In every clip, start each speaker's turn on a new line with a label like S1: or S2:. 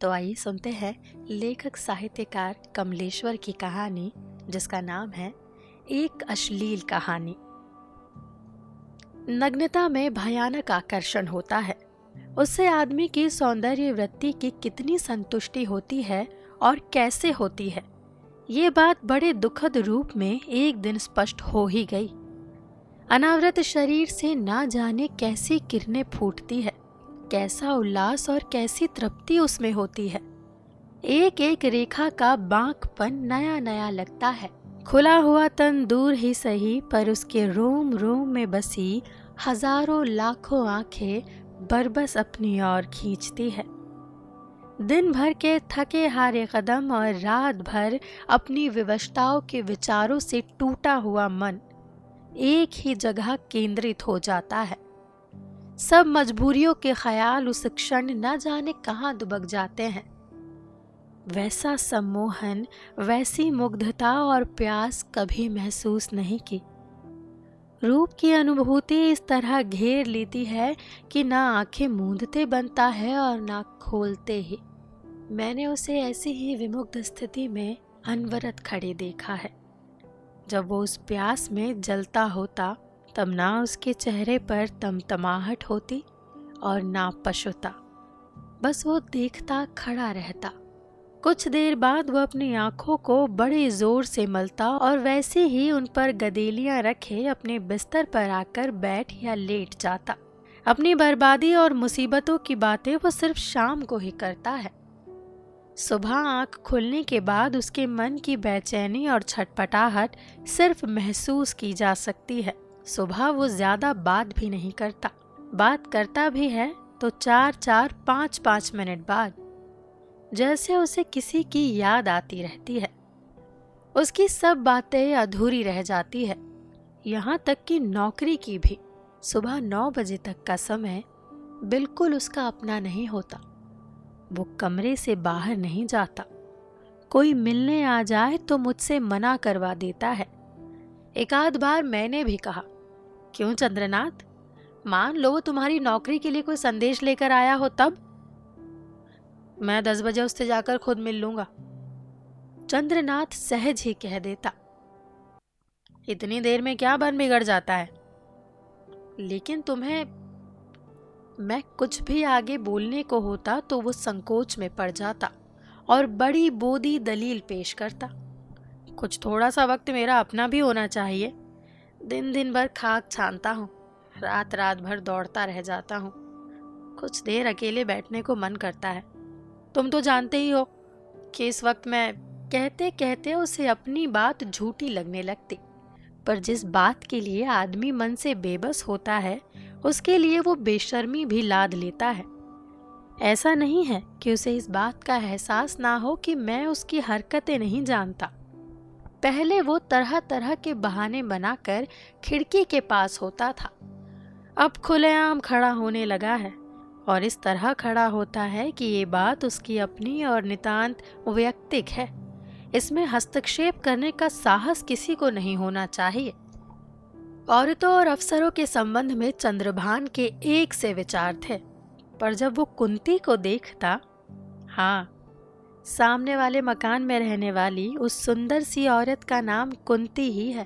S1: तो आइए सुनते हैं लेखक साहित्यकार कमलेश्वर की कहानी जिसका नाम है एक अश्लील कहानी। नग्नता में भयानक आकर्षण होता है। उससे आदमी की सौंदर्य वृत्ति की कितनी संतुष्टि होती है और कैसे होती है, ये बात बड़े दुखद रूप में एक दिन स्पष्ट हो ही गई। अनावृत शरीर से ना जाने कैसी किरणें फूटती है, कैसा उल्लास और कैसी तृप्ति उसमें होती है। एक एक रेखा का बांकपन नया नया लगता है। खुला हुआ तन दूर ही सही, पर उसके रोम रोम में बसी हजारों लाखों आंखें बरबस अपनी ओर खींचती है। दिन भर के थके हारे कदम और रात भर अपनी विवशताओं के विचारों से टूटा हुआ मन एक ही जगह केंद्रित हो जाता है। सब मजबूरियों के ख्याल उस क्षण न जाने कहाँ दुबक जाते हैं। वैसा सम्मोहन, वैसी मुग्धता और प्यास कभी महसूस नहीं की। रूप की अनुभूति इस तरह घेर लेती है कि ना आंखें मूंदते बनता है और ना खोलते ही। मैंने उसे ऐसी ही विमुग्ध स्थिति में अनवरत खड़े देखा है। जब वो उस प्यास में जलता होता तब ना उसके चेहरे पर तमतमाहट होती और ना पशुता। बस वो देखता खड़ा रहता। कुछ देर बाद वो अपनी आंखों को बड़े जोर से मलता और वैसे ही उन पर गदेलियां रखे अपने बिस्तर पर आकर बैठ या लेट जाता। अपनी बर्बादी और मुसीबतों की बातें वो सिर्फ शाम को ही करता है। सुबह आंख खुलने के बाद उसके मन की बेचैनी और छटपटाहट सिर्फ महसूस की जा सकती है। सुबह वो ज्यादा बात भी नहीं करता। बात करता भी है तो 4-4, 5-5 मिनट बाद, जैसे उसे किसी की याद आती रहती है। उसकी सब बातें अधूरी रह जाती है, यहाँ तक कि नौकरी की भी। सुबह 9 बजे तक का समय बिल्कुल उसका अपना नहीं होता। वो कमरे से बाहर नहीं जाता। कोई मिलने आ जाए तो मुझसे मना करवा देता है। एक आध बार मैंने भी कहा, क्यों चंद्रनाथ, मान लो वो तुम्हारी नौकरी के लिए कोई संदेश लेकर आया हो तब? मैं 10 बजे उससे जाकर खुद मिल लूंगा, चंद्रनाथ सहज ही कह देता। इतनी देर में क्या बन बिगड़ जाता है? लेकिन तुम्हें, मैं कुछ भी आगे बोलने को होता तो वो संकोच में पड़ जाता और बड़ी बोदी दलील पेश करता। कुछ थोड़ा सा वक्त मेरा अपना भी होना चाहिए। दिन दिन भर खाक छानता हूँ, रात रात भर दौड़ता रह जाता हूँ। कुछ देर अकेले बैठने को मन करता है। तुम तो जानते ही हो कि इस वक्त मैं कहते कहते उसे अपनी बात झूठी लगने लगती। पर जिस बात के लिए आदमी मन से बेबस होता है, उसके लिए वो बेशर्मी भी लाद लेता है। ऐसा नहीं है कि उसे इस बात का एहसास ना हो कि मैं उसकी हरकतें नहीं जानता। पहले वो तरह तरह के बहाने बनाकर खिड़की के पास होता था। अब खुलेआम खड़ा होने लगा है और इस तरह खड़ा होता है कि ये बात उसकी अपनी और नितांत वैयक्तिक है। इसमें हस्तक्षेप करने का साहस किसी को नहीं होना चाहिए। औरतों और अफसरों के संबंध में चंद्रभान के एक से विचार थे, पर जब वो कुंती को देखता, हाँ, सामने वाले मकान में रहने वाली उस सुंदर सी औरत का नाम कुंती ही है,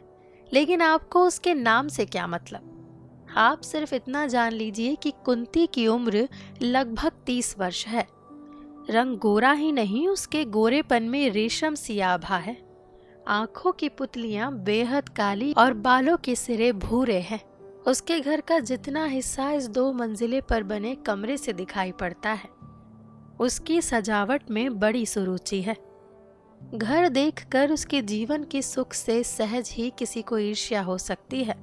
S1: लेकिन आपको उसके नाम से क्या मतलब? आप सिर्फ इतना जान लीजिए कि कुंती की उम्र लगभग 30 वर्ष है। रंग गोरा ही नहीं, उसके गोरेपन में रेशम सी आभा है। आंखों की पुतलियां बेहद काली और बालों के सिरे भूरे हैं। उसके घर का जितना हिस्सा इस 2 मंजिले पर बने कमरे से दिखाई पड़ता है। उसकी सजावट में बड़ी सुरुचि है। घर देखकर उसके जीवन के सुख से सहज ही किसी को ईर्ष्या हो सकती है।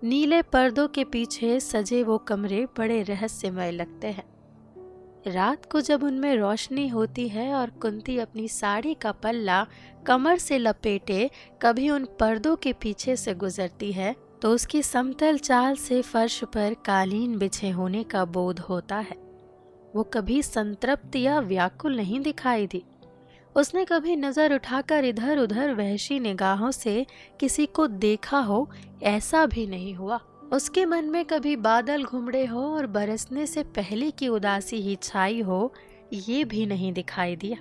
S1: नीले पर्दों के पीछे सजे वो कमरे बड़े रहस्यमय लगते हैं। रात को जब उनमें रोशनी होती है और कुंती अपनी साड़ी का पल्ला कमर से लपेटे कभी उन पर्दों के पीछे से गुजरती है, तो उसकी समतल चाल से फर्श पर कालीन बिछे होने का बोध होता है। वो कभी संतृप्त या व्याकुल नहीं दिखाई दी। उसने कभी नजर उठाकर इधर उधर वहशी निगाहों से किसी को देखा हो, ऐसा भी नहीं हुआ। उसके मन में कभी बादल घुमड़े हो और बरसने से पहले की उदासी ही छाई हो, ये भी नहीं दिखाई दिया।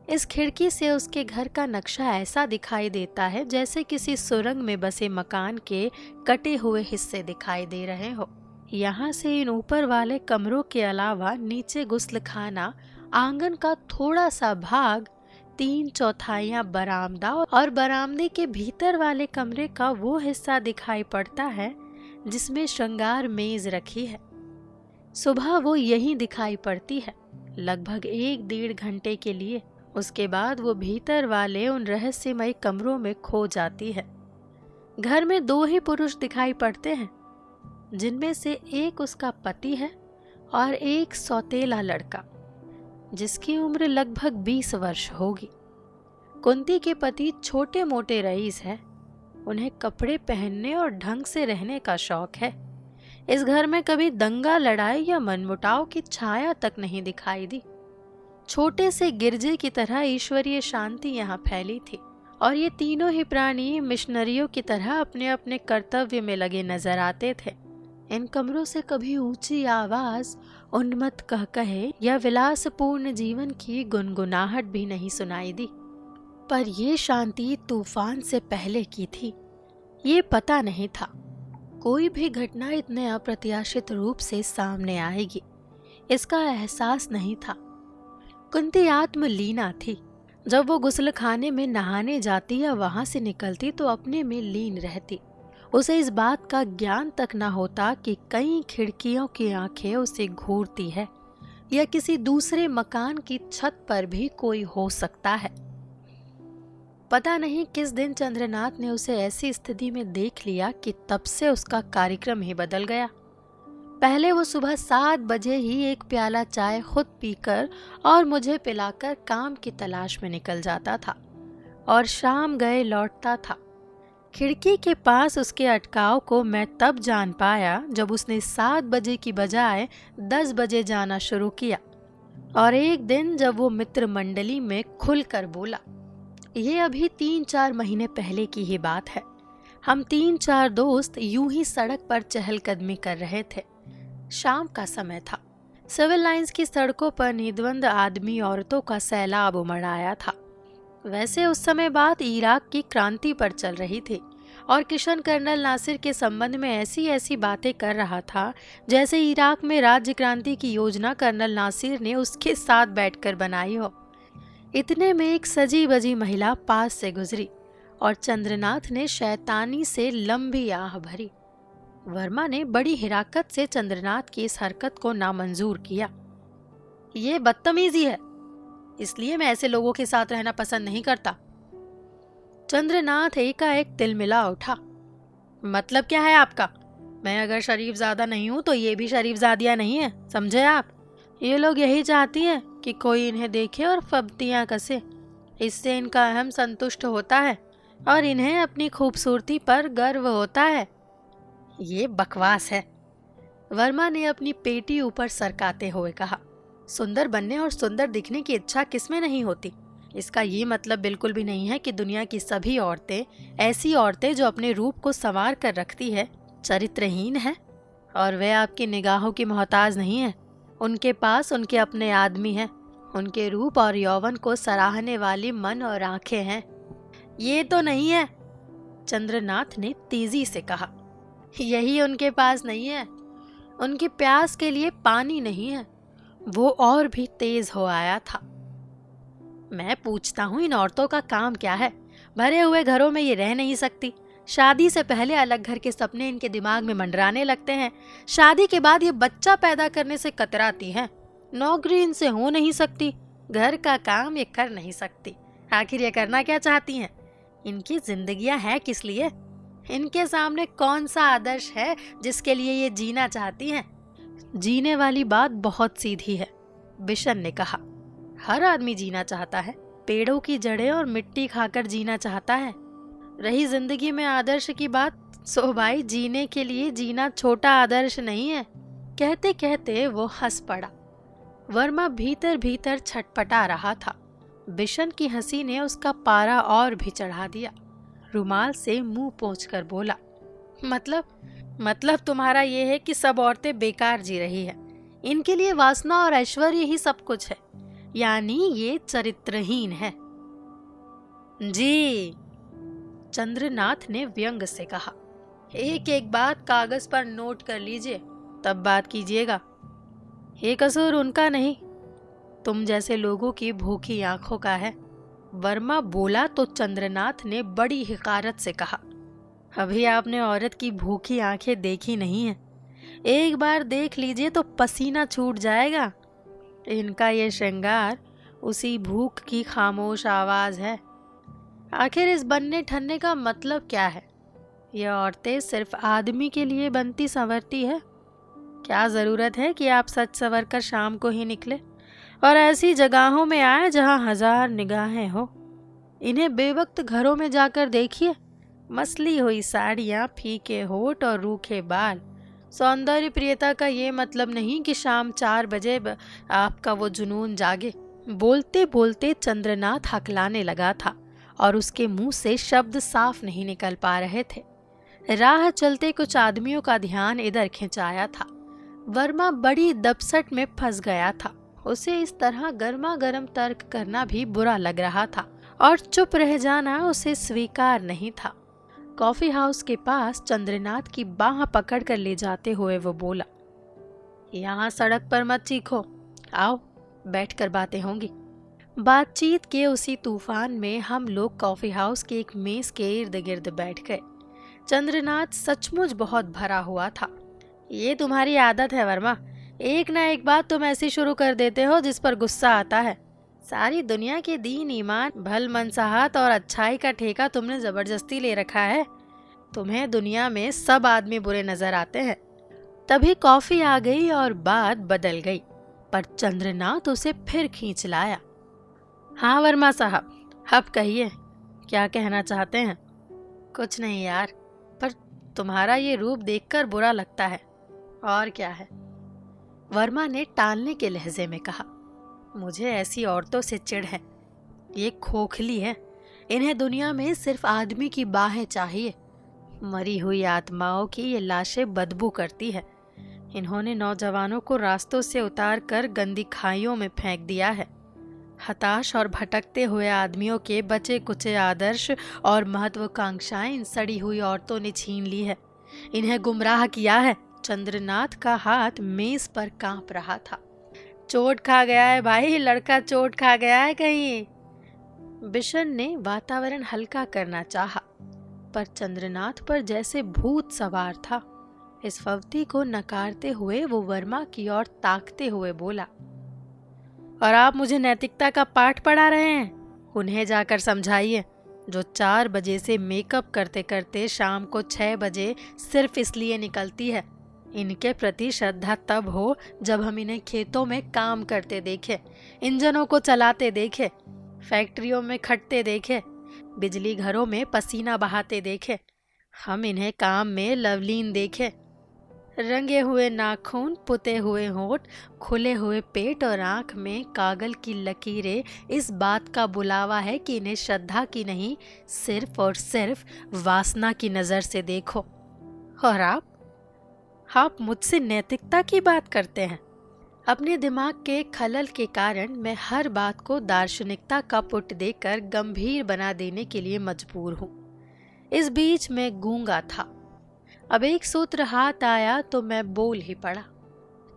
S1: इस खिड़की से उसके घर का नक्शा ऐसा दिखाई देता है जैसे किसी सुरंग में बसे मकान के कटे हुए हिस्से दिखाई दे रहे हो। यहाँ से इन ऊपर वाले कमरों के अलावा नीचे गुस्लखाना, आंगन का थोड़ा सा भाग, 3/4 बरामदा और बरामदे के भीतर वाले कमरे का वो हिस्सा दिखाई पड़ता है जिसमें श्रृंगार मेज रखी है। सुबह वो यहीं दिखाई पड़ती है, लगभग 1-1.5 घंटे के लिए। उसके बाद वो भीतर वाले उन रहस्यमय कमरों में खो जाती है। घर में 2 ही पुरुष दिखाई पड़ते हैं, जिनमें से एक उसका पति है और एक सौतेला लड़का जिसकी उम्र लगभग 20 वर्ष होगी। कुंती के पति छोटे मोटे रईस है। उन्हें कपड़े पहनने और ढंग से रहने का शौक है। इस घर में कभी दंगा, लड़ाई या मनमुटाव की छाया तक नहीं दिखाई दी। छोटे से गिरजे की तरह ईश्वरीय शांति यहाँ फैली थी और ये तीनों ही प्राणी मिशनरियों की तरह अपने अपने कर्तव्य में लगे नजर आते थे। इन कमरों से कभी ऊंची आवाज, उन्मत्त कहकहे या विलासपूर्ण जीवन की गुनगुनाहट भी नहीं सुनाई दी। पर ये शांति तूफान से पहले की थी। ये पता नहीं था कोई भी घटना इतने अप्रत्याशित रूप से सामने आएगी। इसका एहसास नहीं था। कुंती आत्मलीना थी। जब वो गुस्लखाने में नहाने जाती या वहां से निकलती तो अपने में लीन रहती। उसे इस बात का ज्ञान तक न होता कि कई खिड़कियों की आंखें उसे घूरती है या किसी दूसरे मकान की छत पर भी कोई हो सकता है। पता नहीं किस दिन चंद्रनाथ ने उसे ऐसी स्थिति में देख लिया कि तब से उसका कार्यक्रम ही बदल गया। पहले वो सुबह 7 बजे ही एक प्याला चाय खुद पीकर और मुझे पिलाकर काम की तलाश में निकल जाता था और शाम गए लौटता था। खिड़की के पास उसके अटकाव को मैं तब जान पाया जब उसने 7 बजे की बजाय 10 बजे जाना शुरू किया। और एक दिन जब वो मित्र मंडली में खुलकर बोला। ये अभी 3-4 महीने पहले की ही बात है। हम 3-4 दोस्त यूं ही सड़क पर चहलकदमी कर रहे थे। शाम का समय था। सिविल लाइंस की सड़कों पर निद्वंद आदमी औरतों का सैलाब उमड़ आया था। वैसे उस समय बात इराक की क्रांति पर चल रही थी और किशन कर्नल नासिर के संबंध में ऐसी ऐसी बातें कर रहा था जैसे इराक में राज्य क्रांति की योजना कर्नल नासिर ने उसके साथ बैठकर बनाई हो। इतने में एक सजी बजी महिला पास से गुजरी और चंद्रनाथ ने शैतानी से लंबी आह भरी। वर्मा ने बड़ी हिराकत से चंद्रनाथ की इस हरकत को नामंजूर किया। ये बदतमीजी है, इसलिए मैं ऐसे लोगों के साथ रहना पसंद नहीं करता। चंद्रनाथ एकाएक तिलमिला उठा। मतलब क्या है आपका? मैं अगर शरीफजादा नहीं हूं तो ये भी शरीफजादियां नहीं है, समझे आप? ये लोग यही चाहती हैं कि कोई इन्हें देखे और फब्तियां कसे। इससे इनका अहम संतुष्ट होता है और इन्हें अपनी खूबसूरती पर गर्व होता है। ये बकवास है, वर्मा ने अपनी पेटी ऊपर सरकाते हुए कहा। सुंदर बनने और सुंदर दिखने की इच्छा किसमें नहीं होती। इसका ये मतलब बिल्कुल भी नहीं है कि दुनिया की सभी औरतें, ऐसी औरतें जो अपने रूप को संवार कर रखती है, चरित्रहीन है और वे आपकी निगाहों की मोहताज नहीं है। उनके पास उनके अपने आदमी हैं, उनके रूप और यौवन को सराहने वाली मन और आंखें हैं। ये तो नहीं है, चंद्रनाथ ने तेजी से कहा। यही उनके पास नहीं है। उनकी प्यास के लिए पानी नहीं है। वो और भी तेज हो आया था। मैं पूछता हूँ, इन औरतों का काम क्या है? भरे हुए घरों में ये रह नहीं सकती। शादी से पहले अलग घर के सपने इनके दिमाग में मंडराने लगते हैं। शादी के बाद ये बच्चा पैदा करने से कतराती हैं। नौकरी इनसे हो नहीं सकती। घर का काम ये कर नहीं सकती। आखिर ये करना क्या चाहती हैं? इनकी जिंदगियां हैं किस लिए? इनके सामने कौन सा आदर्श है जिसके लिए ये जीना चाहती हैं? जीने वाली बात बहुत सीधी है, बिशन ने कहा। हर आदमी जीना चाहता है। पेड़ों की जड़ें और मिट्टी खाकर जीना चाहता है। रही जिंदगी में आदर्श की बात, सो भाई जीने के लिए जीना छोटा आदर्श नहीं है। कहते कहते वो हंस पड़ा। वर्मा भीतर भीतर छटपटा रहा था। बिशन की हंसी ने उसका पारा और भी चढ़ा दिया। रुमाल से मुंह पोंछकर बोला, मतलब तुम्हारा ये है कि सब औरतें बेकार जी रही हैं। इनके लिए वासना और ऐश्वर्य ही सब कुछ है, यानी ये चरित्रहीन है। जी, चंद्रनाथ ने व्यंग से कहा। एक एक बात कागज पर नोट कर लीजिए, तब बात कीजिएगा। ये कसूर उनका नहीं, तुम जैसे लोगों की भूखी आंखों का है। वर्मा बोला तो चंद्रनाथ ने बड़ी हिकारत से कहा, अभी आपने औरत की भूखी आंखें देखी नहीं है। एक बार देख लीजिए तो पसीना छूट जाएगा। इनका ये श्रृंगार उसी भूख की खामोश आवाज है। आखिर इस बनने ठनने का मतलब क्या है? ये औरतें सिर्फ आदमी के लिए बनती संवरती है। क्या जरूरत है कि आप सच संवर कर शाम को ही निकले और ऐसी जगहों में आए जहां हजार निगाहें हो। इन्हें बेवक्त घरों में जाकर देखिए, मसली हुई साड़ियाँ, फीके होठ और रूखे बाल। सौंदर्य प्रियता का ये मतलब नहीं कि शाम 4 बजे आपका वो जुनून जागे। बोलते बोलते चंद्रनाथ हकलाने लगा था और उसके मुंह से शब्द साफ नहीं निकल पा रहे थे। राह चलते कुछ आदमियों का ध्यान इधर खिंचाया था। वर्मा बड़ी दबसट में फंस गया था। उसे इस तरह गर्मा गर्म तर्क करना भी बुरा लग रहा था और चुप रह जाना उसे स्वीकार नहीं था। कॉफी हाउस के पास चंद्रनाथ की बाह पकड़ कर ले जाते हुए वो बोला, यहाँ सड़क पर मत चीखो, आओ बैठकर बातें होंगी। बातचीत के उसी तूफान में हम लोग कॉफी हाउस के एक मेज के इर्द गिर्द बैठ गए। चंद्रनाथ सचमुच बहुत भरा हुआ था। ये तुम्हारी आदत है वर्मा, एक ना एक बात तुम ऐसी शुरू कर देते हो जिस पर गुस्सा आता है। सारी दुनिया के दीन, ईमान, भल मनसाहत और अच्छाई का ठेका तुमने जबरदस्ती ले रखा है। तुम्हें दुनिया में सब आदमी बुरे नजर आते हैं। तभी कॉफी आ गई और बात बदल गई, पर चंद्रनाथ उसे फिर खींच लाया। हाँ वर्मा साहब, अब कहिए, क्या कहना चाहते हैं? कुछ नहीं यार, पर तुम्हारा ये रूप देखकर बुरा लगता है। और क्या है? वर्मा ने टालने के लहजे में कहा, मुझे ऐसी औरतों से चिढ़ है। ये खोखली है, इन्हें दुनिया में सिर्फ आदमी की बाहें चाहिए। मरी हुई आत्माओं की ये लाशें बदबू करती है। इन्होंने नौजवानों को रास्तों से उतार कर गंदी खाइयों में फेंक दिया है। हताश और भटकते हुए आदमियों के बचे कुचे आदर्श और महत्वाकांक्षाएं इन सड़ी हुई औरतों ने छीन ली है, इन्हें गुमराह किया है। चंद्रनाथ का हाथ मेज पर कांप रहा था। चोट खा गया है भाई, लड़का चोट खा गया है कहीं। बिशन ने वातावरण हल्का करना चाहा, पर चंद्रनाथ पर जैसे भूत सवार था। इस फवती को नकारते हुए वो वर्मा की ओर ताकते हुए बोला, और आप मुझे नैतिकता का पाठ पढ़ा रहे हैं? उन्हें जाकर समझाइए, जो 4 बजे से मेकअप करते करते शाम को 6 बजे सिर्फ इसलिए निकलती है। इनके प्रति श्रद्धा तब हो जब हम इन्हें खेतों में काम करते देखें, इंजनों को चलाते देखें, फैक्ट्रियों में खटते देखें, बिजली घरों में पसीना बहाते देखें। हम इन्हें काम में लवलीन देखें। रंगे हुए नाखून, पुते हुए होंठ, खुले हुए पेट और आंख में कागल की लकीरें इस बात का बुलावा है कि इन्हें श्रद्धा की नहीं, सिर्फ और सिर्फ वासना की नजर से देखो। और आप मुझसे नैतिकता की बात करते हैं। अपने दिमाग के खलल के कारण मैं हर बात को दार्शनिकता का पुट देकर गंभीर बना देने के लिए मजबूर हूँ। इस बीच मैं गूंगा था। अब एक सूत्र हाथ आया तो मैं बोल ही पड़ा।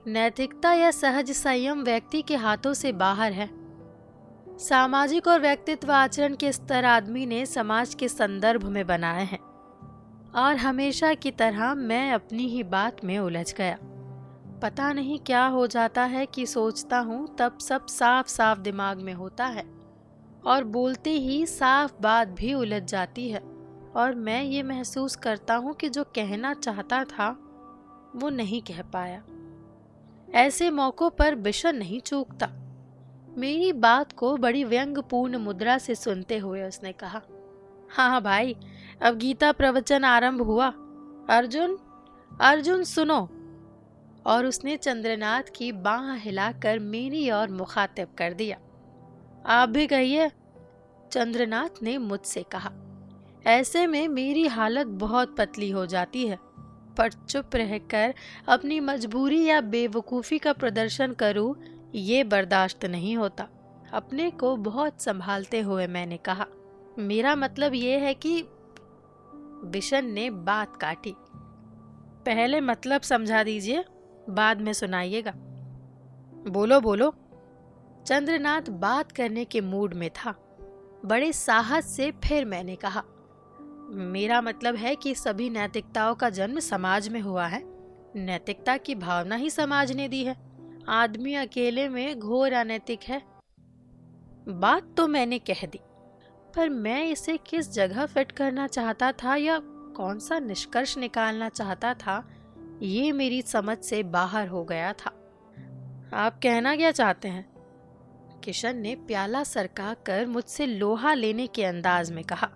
S1: नैतिकता या सहज संयम व्यक्ति के हाथों से बाहर है। सामाजिक और व्यक्तित्व आचरण के स्तर आदमी ने समाज के संदर्भ में बनाए हैं, और हमेशा की तरह मैं अपनी ही बात में उलझ गया। पता नहीं क्या हो जाता है कि सोचता हूँ तब सब साफ साफ दिमाग में होता है, और बोलते ही साफ बात भी उलझ जाती है, और मैं ये महसूस करता हूँ कि जो कहना चाहता था वो नहीं कह पाया। ऐसे मौकों पर बिशन नहीं चूकता। मेरी बात को बड़ी व्यंग्यपूर्ण मुद्रा से सुनते हुए उसने कहा, हाँ भाई, अब गीता प्रवचन आरंभ हुआ। अर्जुन सुनो। और उसने चंद्रनाथ की बाह हिलाकर मेरी ओर मुखातिब कर दिया। आप भी कहिए, चंद्रनाथ ने मुझसे कहा। ऐसे में मेरी हालत बहुत पतली हो जाती है। पर चुप रहकर अपनी मजबूरी या बेवकूफ़ी का प्रदर्शन करूं, ये बर्दाश्त नहीं होता। अपने को बहुत संभालते हुए मैंने कहा, मेरा मतलब ये है कि। बिशन ने बात काटी, पहले मतलब समझा दीजिए, बाद में सुनाइएगा। बोलो बोलो। चंद्रनाथ बात करने के मूड में था। बड़े साहस से फिर मैंने कहा, मेरा मतलब है कि सभी नैतिकताओं का जन्म समाज में हुआ है। नैतिकता की भावना ही समाज ने दी है। आदमी अकेले में घोर अनैतिक है। बात तो मैंने कह दी, पर मैं इसे किस जगह फिट करना चाहता था या कौन सा निष्कर्ष निकालना चाहता था, ये मेरी समझ से बाहर हो गया था। आप कहना क्या चाहते हैं? किशन ने प्याला सरका कर मुझसे लोहा लेने के अंदाज में कहा।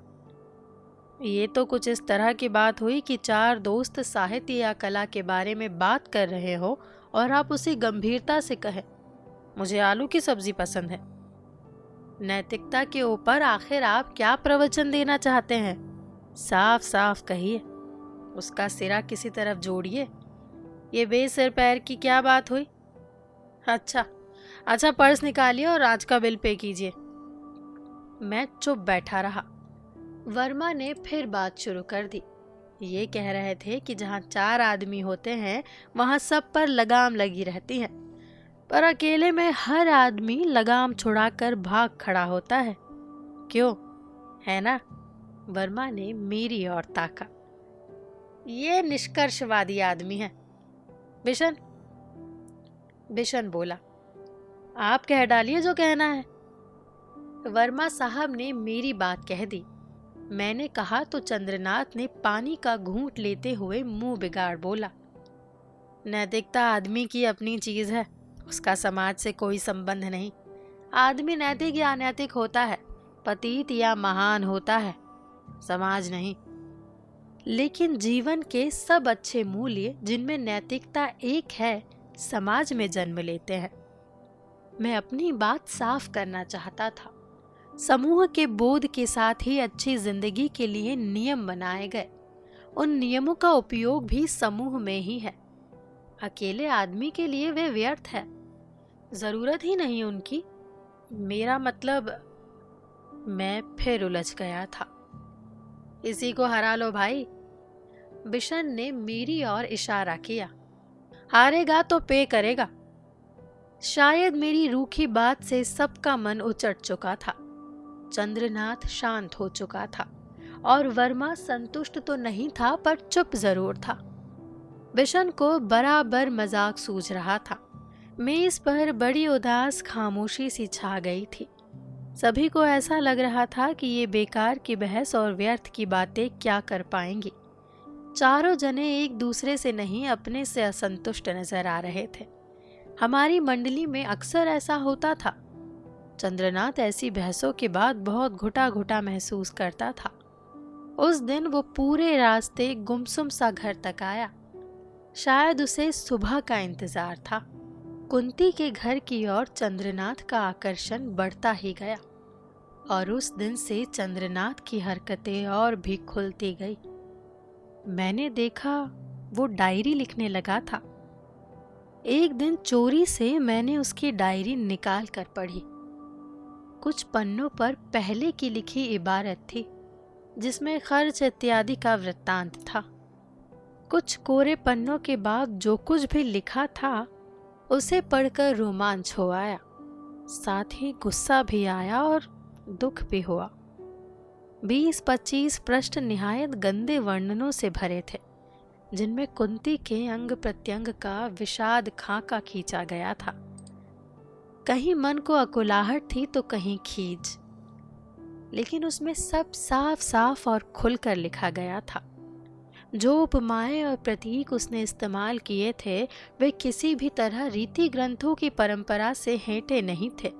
S1: ये तो कुछ इस तरह की बात हुई कि चार दोस्त साहित्य या कला के बारे में बात कर रहे हो और आप उसे गंभीरता से कहें, मुझे आलू की सब्जी पसंद है। नैतिकता के ऊपर आखिर आप क्या प्रवचन देना चाहते हैं? साफ साफ कहिए, उसका सिरा किसी तरफ जोड़िए। ये बेसिर पैर की क्या बात हुई? अच्छा, पर्स निकालिए और आज का बिल पे कीजिए। मैं चुप बैठा रहा। वर्मा ने फिर बात शुरू कर दी। ये कह रहे थे कि जहाँ चार आदमी होते हैं वहाँ सब पर लगाम लगी रहती है, पर अकेले में हर आदमी लगाम छुड़ाकर भाग खड़ा होता है। क्यों, है ना? वर्मा ने मेरी ओर ताका। ये निष्कर्षवादी आदमी है। बिशन बोला, आप कह डालिए जो कहना है। वर्मा साहब ने मेरी बात कह दी। मैंने कहा तो चंद्रनाथ ने पानी का घूंट लेते हुए मुंह बिगाड़ बोला, नैतिकता आदमी की अपनी चीज है, उसका समाज से कोई संबंध नहीं। आदमी नैतिक या अनैतिक होता है, पतित या महान होता है, समाज नहीं। लेकिन जीवन के सब अच्छे मूल्य जिनमें नैतिकता एक है, समाज में जन्म लेते हैं। मैं अपनी बात साफ करना चाहता था। समूह के बोध के साथ ही अच्छी जिंदगी के लिए नियम बनाए गए। उन नियमों का उपयोग भी समूह में ही है। अकेले आदमी के लिए वे व्यर्थ है, जरूरत ही नहीं उनकी। मेरा मतलब। मैं फिर उलझ गया था। इसी को हरा लो भाई। बिशन ने मेरी ओर इशारा किया। हारेगा तो पे करेगा। शायद मेरी रूखी बात से सबका मन उचट चुका था। चंद्रनाथ शांत हो चुका था और वर्मा संतुष्ट तो नहीं था, पर चुप जरूर था। बिशन को बराबर मजाक सूझ रहा था। मेज पर बड़ी उदास खामोशी सी छा गई थी। सभी को ऐसा लग रहा था कि ये बेकार की बहस और व्यर्थ की बातें क्या कर पाएंगी। चारों जने एक दूसरे से नहीं, अपने से असंतुष्ट नजर आ रहे थे। हमारी मंडली में अक्सर ऐसा होता था। चंद्रनाथ ऐसी बहसों के बाद बहुत घुटा घुटा महसूस करता था। उस दिन वो पूरे रास्ते गुमसुम सा घर तक आया। शायद उसे सुबह का इंतजार था। कुंती के घर की ओर चंद्रनाथ का आकर्षण बढ़ता ही गया और उस दिन से चंद्रनाथ की हरकतें और भी खुलती गई। मैंने देखा वो डायरी लिखने लगा था। एक दिन चोरी से मैंने उसकी डायरी निकाल कर पढ़ी। कुछ पन्नों पर पहले की लिखी इबारत थी जिसमें खर्च इत्यादि का वृत्तांत था। कुछ कोरे पन्नों के बाद जो कुछ भी लिखा था उसे पढ़कर रोमांच हो आया, साथ ही गुस्सा भी आया और दुख भी हुआ। 20-25 पृष्ठ निहायत गंदे वर्णनों से भरे थे, जिनमें कुंती के अंग प्रत्यंग का विषाद खाका खींचा गया था। कहीं मन को अकुलाहट थी तो कहीं खींच, लेकिन उसमें सब साफ साफ और खुलकर लिखा गया था। जो उपमाएं और प्रतीक उसने इस्तेमाल किए थे वे किसी भी तरह रीति ग्रंथों की परंपरा से हेंटे नहीं थे।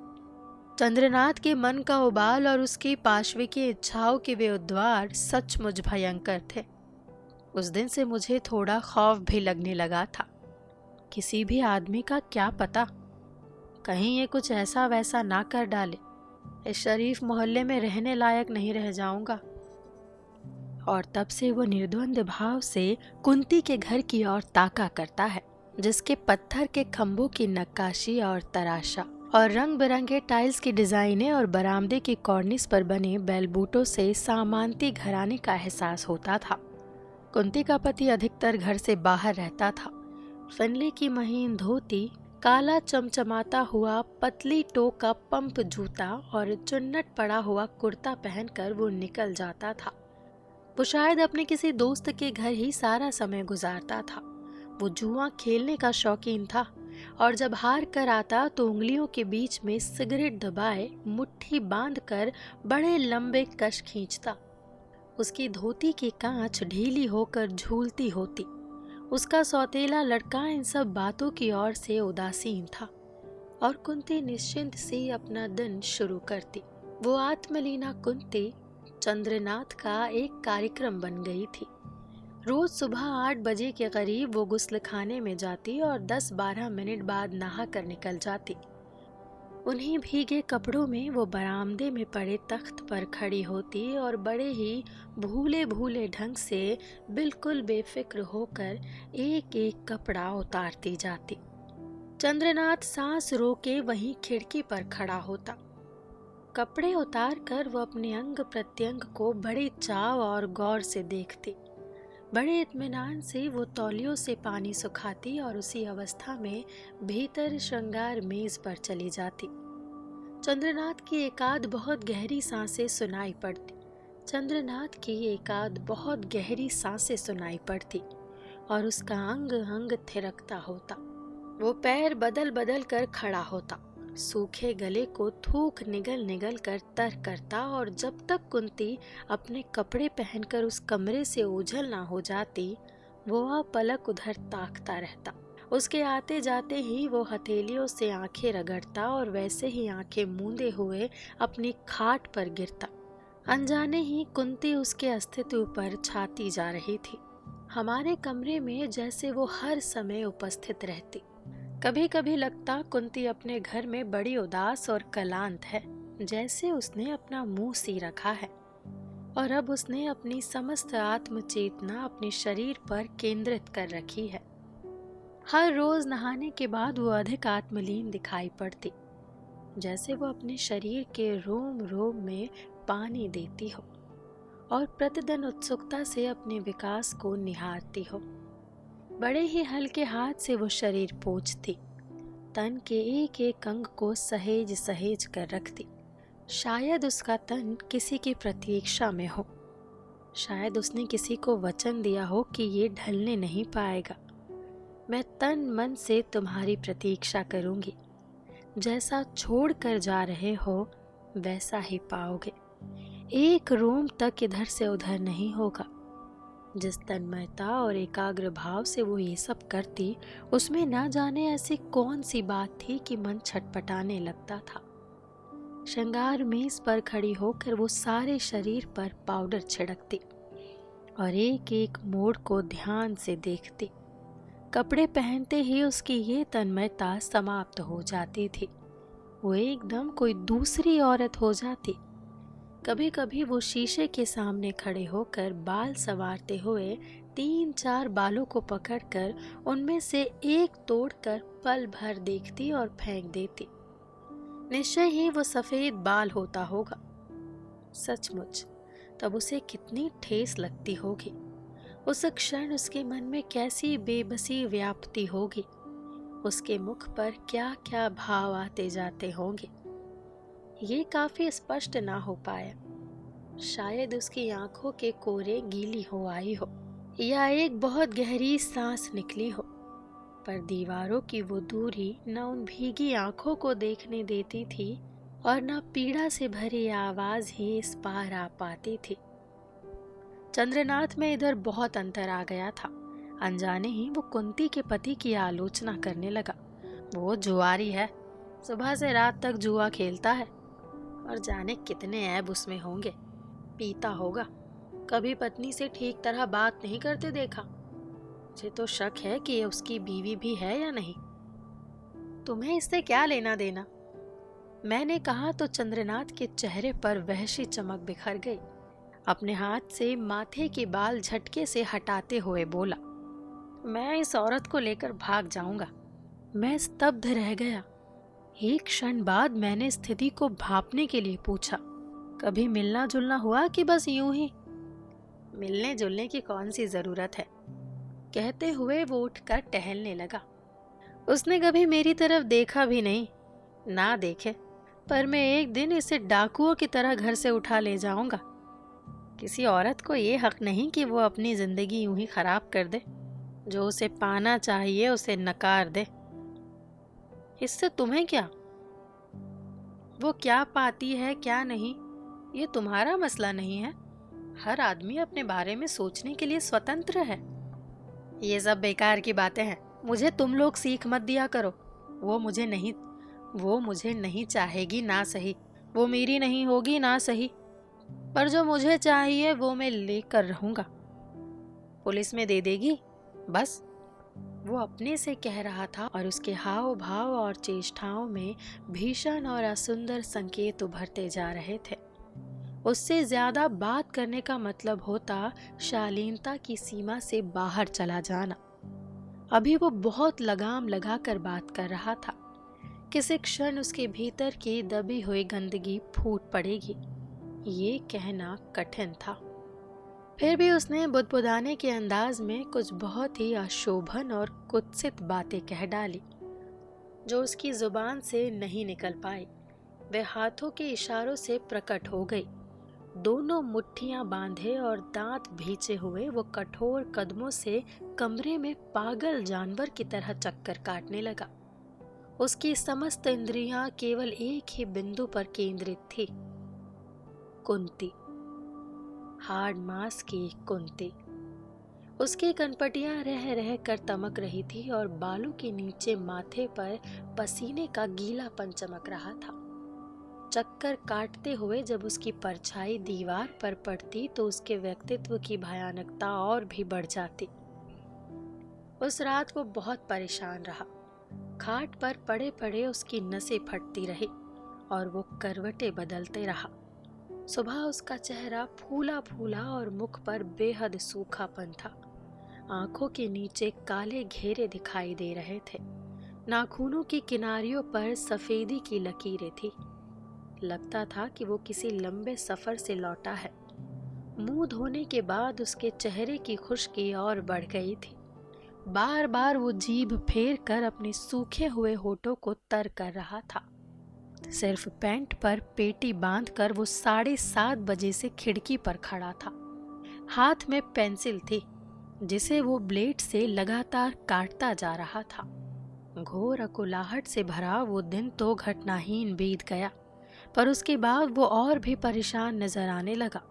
S1: चंद्रनाथ के मन का उबाल और उसकी पाशविकी इच्छाओं के वे उद्वार सचमुच भयंकर थे। उस दिन से मुझे थोड़ा खौफ भी लगने लगा था। किसी भी आदमी का क्या पता, कहीं ये कुछ ऐसा वैसा ना कर डाले। इस शरीफ मोहल्ले में रहने लायक नहीं रह जाऊंगा। और तब से वो निर्द्वंद भाव से कुंती के घर की ओर ताका करता है, जिसके पत्थर के खम्भों की नक्काशी और तराशा और रंग बिरंगे टाइल्स की डिजाइनें और बरामदे की कॉर्निस पर बने बेलबूटों से सामांती घराने का एहसास होता था। कुंती का पति अधिकतर घर से बाहर रहता था। फनले की महीन धोती, काला चमचमाता हुआ पतली टो का पंप जूता और चुन्नट पड़ा हुआ कुर्ता पहनकर वो निकल जाता था। वो शायद अपने किसी दोस्त के घर ही सारा समय गुजारता था। वो जुआ खेलने का शौकीन था और जब हार कर आता तो उंगलियों के बीच में सिगरेट दबाए मुट्ठी बांधकर बड़े लंबे कश खींचता। उसकी धोती की कांच ढीली होकर झूलती होती। उसका सौतेला लड़का इन सब बातों की ओर से उदासीन था और कुंती निश्चिंत से अपना दिन शुरू करती। वो आत्मलीना कुंती चंद्रनाथ का एक कार्यक्रम बन गई थी। रोज सुबह 8 बजे के करीब वो गुस्लखाने में जाती और 10-12 मिनट बाद नहा कर निकल जाती। उन्हीं भीगे कपड़ों में वो बरामदे में पड़े तख्त पर खड़ी होती और बड़े ही भूले भूले ढंग से बिल्कुल बेफिक्र होकर एक एक कपड़ा उतारती जाती। चंद्रनाथ सांस रोके वहीं खिड़की पर खड़ा होता। कपड़े उतार कर वो अपने अंग प्रत्यंग को बड़े चाव और गौर से देखती। बड़े इत्मीनान से वो तौलियों से पानी सुखाती और उसी अवस्था में भीतर श्रृंगार मेज पर चली जाती। चंद्रनाथ की एकाध बहुत गहरी सांसें सुनाई पड़ती। चंद्रनाथ की एकाध बहुत गहरी सांसें सुनाई पड़ती और उसका अंग अंग थिरकता होता। वो पैर बदल बदल कर खड़ा होता, सूखे गले को थूक निगल निगल कर तर करता और जब तक कुंती अपने कपड़े पहनकर उस कमरे से ओझल ना हो जाती वो अपलक उधर ताकता रहता। उसके आते जाते ही वो हथेलियों से आंखें रगड़ता और वैसे ही आंखें मूंदे हुए अपनी खाट पर गिरता। अनजाने ही कुंती उसके अस्तित्व पर छाती जा रही थी। हमारे कमरे में जैसे वो हर समय उपस्थित रहती। कभी कभी लगता कुंती अपने घर में बड़ी उदास और कलांत है, जैसे उसने अपना मुंह सी रखा है और अब उसने अपनी समस्त आत्मचेतना अपने शरीर पर केंद्रित कर रखी है। हर रोज नहाने के बाद वो अधिक आत्मलीन दिखाई पड़ती, जैसे वो अपने शरीर के रोम रोम में पानी देती हो और प्रतिदिन उत्सुकता से अपने विकास को निहारती हो। बड़े ही हल्के हाथ से वो शरीर पोंछती, तन के एक एक अंग को सहेज सहेज कर रखती। शायद उसका तन किसी की प्रतीक्षा में हो, शायद उसने किसी को वचन दिया हो कि ये ढलने नहीं पाएगा। मैं तन मन से तुम्हारी प्रतीक्षा करूंगी, जैसा छोड़ कर जा रहे हो वैसा ही पाओगे। एक रोम तक इधर से उधर नहीं होगा। जिस तन्मयता और एकाग्र भाव से वो ये सब करती, उसमें ना जाने ऐसी कौन सी बात थी कि मन छटपटाने लगता था। श्रृंगार मेज पर खड़ी होकर वो सारे शरीर पर पाउडर छिड़कती और एक एक मोड़ को ध्यान से देखती। कपड़े पहनते ही उसकी ये तन्मयता समाप्त हो जाती थी। वो एकदम कोई दूसरी औरत हो जाती। कभी कभी वो शीशे के सामने खड़े होकर बाल संवारते हुए 3-4 बालों को पकड़कर उनमें से एक तोड़कर पल भर देखती और फेंक देती। निश्चय ही वो सफेद बाल होता होगा। सचमुच तब उसे कितनी ठेस लगती होगी। उस क्षण उसके मन में कैसी बेबसी व्याप्ति होगी। उसके मुख पर क्या क्या भाव आते जाते होंगे। ये काफी स्पष्ट ना हो पाया। शायद उसकी आंखों के कोरे गीली हो आई हो या एक बहुत गहरी सांस निकली हो, पर दीवारों की वो दूरी न उन भीगी आंखों को देखने देती थी और न पीड़ा से भरी आवाज ही इस पार आ पाती थी। चंद्रनाथ में इधर बहुत अंतर आ गया था। अनजाने ही वो कुंती के पति की आलोचना करने लगा। वो जुआरी है, सुबह से रात तक जुआ खेलता है और जाने कितने ऐब उसमें होंगे। पीता होगा, कभी पत्नी से ठीक तरह बात नहीं करते देखा। मुझे तो शक है कि ये उसकी बीवी भी है या नहीं। तुम्हें इससे क्या लेना देना? मैंने कहा तो चंद्रनाथ के चेहरे पर वहशी चमक बिखर गई। अपने हाथ से माथे के बाल झटके से हटाते हुए बोला, मैं इस औरत को लेकर भाग जाऊंगा। मैं स्तब्ध रह गया। एक क्षण बाद मैंने स्थिति को भांपने के लिए पूछा, कभी मिलना जुलना हुआ कि बस यूं ही? मिलने जुलने की कौन सी जरूरत है, कहते हुए वो उठकर टहलने लगा। उसने कभी मेरी तरफ देखा भी नहीं, ना देखे, पर मैं एक दिन इसे डाकुओं की तरह घर से उठा ले जाऊंगा। किसी औरत को ये हक नहीं कि वो अपनी जिंदगी यूं ही खराब कर दे। जो उसे पाना चाहिए उसे नकार दे। इससे तुम्हें क्या? वो क्या पाती है क्या नहीं, ये तुम्हारा मसला नहीं है। हर आदमी अपने बारे में सोचने के लिए स्वतंत्र है। ये सब बेकार की बातें हैं। मुझे तुम लोग सीख मत दिया करो। वो मुझे नहीं चाहेगी ना सही, वो मेरी नहीं होगी ना सही, पर जो मुझे चाहिए वो मैं लेकर रहूंगा। पुलिस में दे देगी बस। वो अपने से कह रहा था और उसके हाव भाव और चेष्टाओं में भीषण और असुंदर संकेत उभरते जा रहे थे। उससे ज्यादा बात करने का मतलब होता शालीनता की सीमा से बाहर चला जाना। अभी वो बहुत लगाम लगाकर बात कर रहा था। किसी क्षण उसके भीतर की दबी हुई गंदगी फूट पड़ेगी, ये कहना कठिन था। फिर भी उसने बुदबुदाने के अंदाज में कुछ बहुत ही अशोभन और कुत्सित बातें कह डाली, जो उसकी जुबान से नहीं निकल पाई। वे हाथों के इशारों से प्रकट हो गई। दोनों मुट्ठियां बांधे और दांत भींचे हुए वो कठोर कदमों से कमरे में पागल जानवर की तरह चक्कर काटने लगा। उसकी समस्त इंद्रियां केवल एक ही बिंदु पर केंद्रित थी, कुंती, हार्ड मांस की कुंती। उसकी कनपटियां रह रह कर तमक रही थी और बालों के नीचे माथे पर पसीने का गीलापन चमक रहा था। चक्कर काटते हुए जब उसकी परछाई दीवार पर पड़ती तो उसके व्यक्तित्व की भयानकता और भी बढ़ जाती। उस रात वो बहुत परेशान रहा। खाट पर पड़े पड़े उसकी नसें फटती रही और वो करवटें बदलते रहा। सुबह उसका चेहरा फूला फूला और मुख पर बेहद सूखापन था। आंखों के नीचे काले घेरे दिखाई दे रहे थे। नाखूनों की किनारियों पर सफेदी की लकीरें थी। लगता था कि वो किसी लंबे सफर से लौटा है। मुंह धोने के बाद उसके चेहरे की खुश्की और बढ़ गई थी। बार बार वो जीभ फेर कर अपने सूखे हुए होठों को तर कर रहा था। सिर्फ पैंट पर पेटी बांधकर वो 7:30 बजे से खिड़की पर खड़ा था। हाथ में पेंसिल थी जिसे वो ब्लेड से लगातार काटता जा रहा था। घोर अकुलाहट से भरा वो दिन तो घटनाहीन बीत गया, पर उसके बाद वो और भी परेशान नजर आने लगा।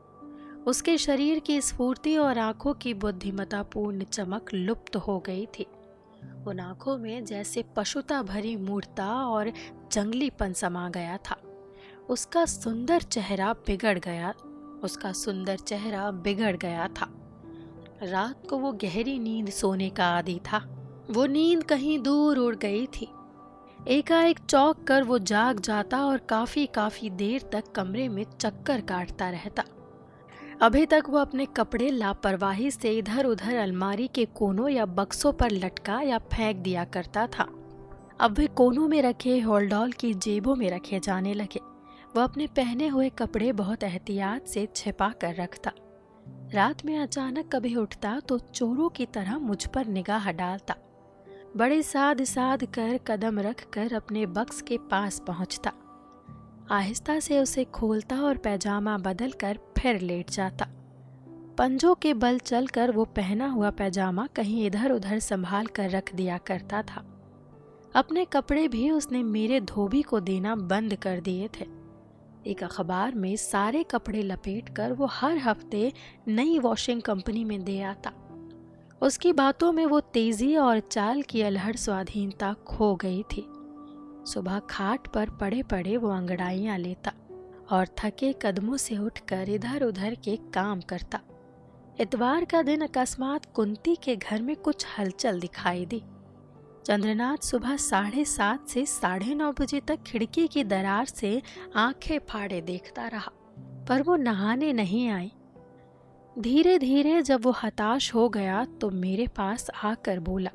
S1: उसके शरीर की स्फूर्ति और आंखों की बुद्धिमत्तापूर्ण चमक लुप्त हो गई थी। उन आंखों में जैसे पशुता भरी मूर्ता और जंगलीपन समा गया था। उसका सुंदर चेहरा बिगड़ गया था। रात को वो गहरी नींद सोने का आदी था। वो नींद कहीं दूर उड़ गई थी। एकाएक चौंक कर वो जाग जाता और काफी देर तक कमरे में चक्कर काटता रहता। अभी तक वो अपने कपड़े लापरवाही से इधर उधर अलमारी के कोनों या बक्सों पर लटका या फेंक दिया करता था। अब वे कोनों में रखे हॉलडॉल की जेबों में रखे जाने लगे। वो अपने पहने हुए कपड़े बहुत एहतियात से छिपा कर रखता। रात में अचानक कभी उठता तो चोरों की तरह मुझ पर निगाह डालता। बड़े साध साध कर कदम रख कर अपने बक्स के पास पहुंचता। आहिस्ता से उसे खोलता और पैजामा बदल कर फिर लेट जाता। पंजों के बल चलकर वो पहना हुआ पैजामा कहीं इधर उधर संभाल कर रख दिया करता था। अपने कपड़े भी उसने मेरे धोबी को देना बंद कर दिए थे। एक अखबार में सारे कपड़े लपेट कर वो हर हफ्ते नई वॉशिंग कंपनी में दे आता। उसकी बातों में वो तेजी और चाल की अलहड़ स्वाधीनता खो गई थी। सुबह खाट पर पड़े पड़े वो अंगड़ाइयां लेता और थके कदमों से उठकर इधर उधर के काम करता। इतवार का दिन अकस्मात कुंती के घर में कुछ हलचल दिखाई दी। चंद्रनाथ सुबह 7:30 से 9:30 बजे तक खिड़की की दरार से आंखें फाड़े देखता रहा, पर वो नहाने नहीं आई। धीरे धीरे जब वो हताश हो गया तो मेरे पास आकर बोला,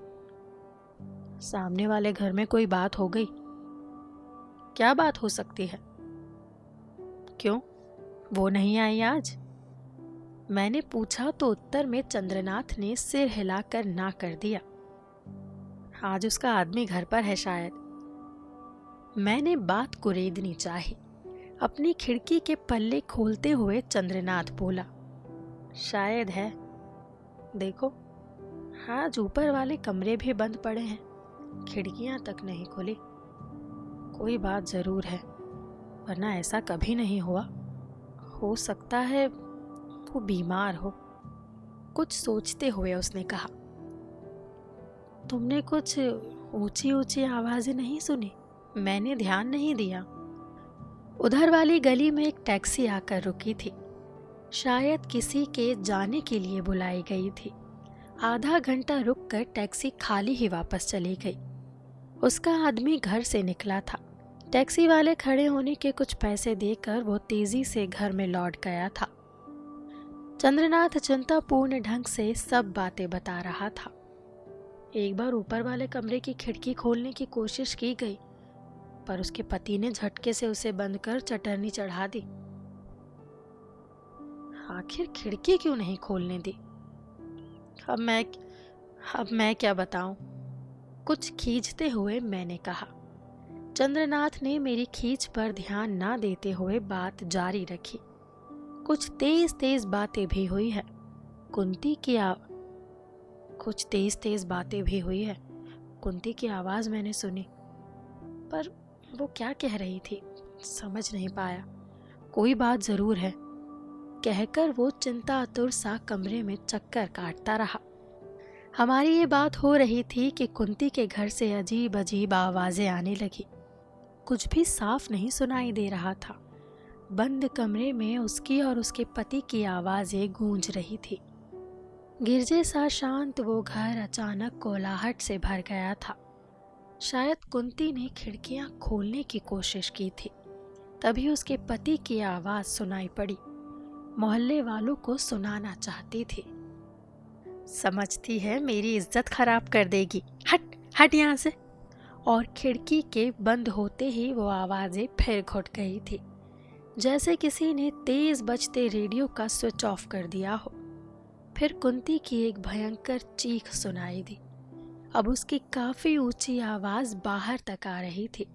S1: सामने वाले घर में कोई बात हो गई? क्या बात हो सकती है? क्यों, वो नहीं आई आज? मैंने पूछा तो उत्तर में चंद्रनाथ ने सिर हिलाकर ना कर दिया। आज उसका आदमी घर पर है शायद। मैंने बात कुरेदनी चाही। अपनी खिड़की के पल्ले खोलते हुए चंद्रनाथ बोला, शायद है। देखो, आज ऊपर वाले कमरे भी बंद पड़े हैं, खिड़कियां तक नहीं खुली। कोई बात जरूर है, वरना ऐसा कभी नहीं हुआ। हो सकता है वो बीमार हो। कुछ सोचते हुए उसने कहा, तुमने कुछ ऊंची ऊंची आवाजें नहीं सुनी? मैंने ध्यान नहीं दिया। उधर वाली गली में एक टैक्सी आकर रुकी थी। शायद किसी के जाने के लिए बुलाई गई थी। आधा घंटा रुककर टैक्सी खाली ही वापस चली गई। उसका आदमी घर से निकला था। टैक्सी वाले खड़े होने के कुछ पैसे देकर वो तेजी से घर में लौट गया था। चंद्रनाथ चिंतापूर्ण ढंग से सब बातें बता रहा था। एक बार ऊपर वाले कमरे की खिड़की खोलने की कोशिश की गई, पर उसके पति ने झटके से उसे बंद कर चटरनी चढ़ा दी। आखिर खिड़की क्यों नहीं खोलने दी? अब मैं क्या बताऊं? कुछ खींचते हुए मैंने कहा। चंद्रनाथ ने मेरी खींच पर ध्यान ना देते हुए बात जारी रखी। कुछ तेज तेज बातें भी हुई है। कुंती की आवाज मैंने सुनी, पर वो क्या कह रही थी समझ नहीं पाया। कोई बात जरूर है, कहकर वो चिंतातुर सा कमरे में चक्कर काटता रहा। हमारी ये बात हो रही थी कि कुंती के घर से अजीब अजीब आवाजें आने लगी। कुछ भी साफ नहीं सुनाई दे रहा था। बंद कमरे में उसकी और उसके पति की आवाजें गूंज रही थी। गिरजे सा शांत वो घर अचानक कोलाहट से भर गया था। शायद कुंती ने खिड़कियां खोलने की कोशिश की थी, तभी उसके पति की आवाज सुनाई पड़ी। मोहल्ले वालों को सुनाना चाहती थी। समझती है मेरी इज्जत खराब कर देगी, हट हट यहाँ से। और खिड़की के बंद होते ही वो आवाजें फिर घुट गई थी, जैसे किसी ने तेज बजते रेडियो का स्विच ऑफ कर दिया हो। फिर कुंती की एक भयंकर चीख सुनाई दी। अब उसकी काफी ऊंची आवाज बाहर तक आ रही थी।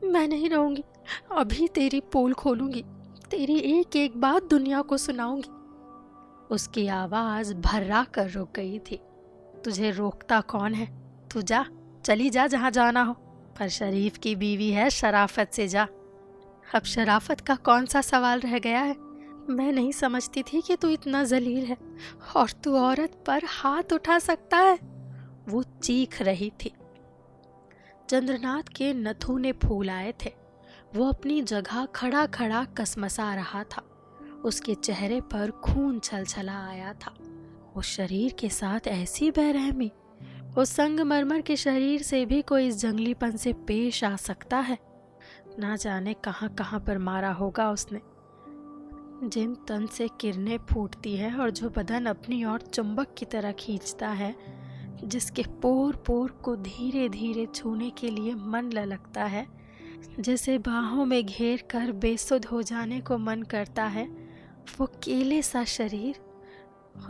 S1: मैं नहीं रहूंगी, अभी तेरी पोल खोलूंगी, तेरी एक एक बात दुनिया को सुनाऊंगी। उसकी आवाज भर्रा कर रुक गई थी। तुझे रोकता कौन है? तू जा, चली जा जहां जाना हो, पर शरीफ की बीवी है, शराफत से जा। अब शराफत का कौन सा सवाल रह गया है? मैं नहीं समझती थी कि तू इतना जलील है और तू औरत पर हाथ उठा सकता है। वो चीख रही थी। चंद्रनाथ के नथुने फूल आए थे। वो अपनी जगह खड़ा खड़ा कसमसा रहा था। उसके चेहरे पर खून छलछला आया था। उस शरीर के साथ ऐसी बेरहमी, उस संगमरमर के शरीर से भी कोई इस जंगलीपन से पेश आ सकता है? ना जाने कहां कहां पर मारा होगा उसने। जिन तन से किरणें फूटती है और जो बदन अपनी ओर चुंबक की तरह खींचता है, जिसके पोर पोर को धीरे धीरे छूने के लिए मन ललकता है, जिसे बाहों में घेर कर बेसुध हो जाने को मन करता है, वो केले सा शरीर,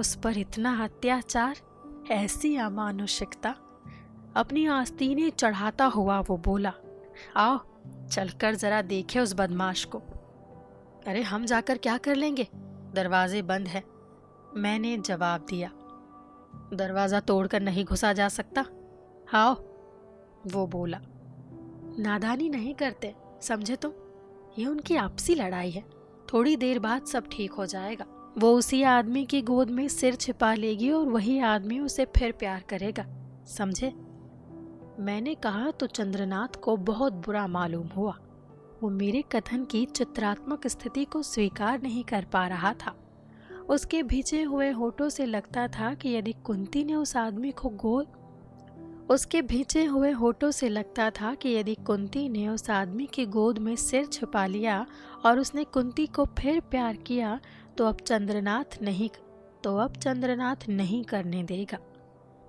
S1: उस पर इतना अत्याचार, ऐसी अमानुषिकता। अपनी आस्तीनें चढ़ाता हुआ वो बोला, आओ चलकर जरा देखे उस बदमाश को। अरे हम जाकर क्या कर लेंगे, दरवाजे बंद है, मैंने जवाब दिया। दरवाजा तोड़कर नहीं घुसा जा सकता? आओ, वो बोला। नादानी नहीं करते, समझे तुम? ये उनकी आपसी लड़ाई है, थोड़ी देर बाद सब ठीक हो जाएगा। वो उसी आदमी की गोद में सिर छिपा लेगी और वही आदमी उसे फिर प्यार करेगा, समझे? मैंने कहा तो चंद्रनाथ को बहुत बुरा मालूम हुआ। वो मेरे कथन की चित्रात्मक स्थिति को स्वीकार नहीं कर पा रहा था। उसके भिजे हुए होठों से लगता था कि यदि कुंती ने उस आदमी को की गोद में सिर छुपा लिया और उसने कुंती को फिर प्यार किया तो अब चंद्रनाथ नहीं करने देगा।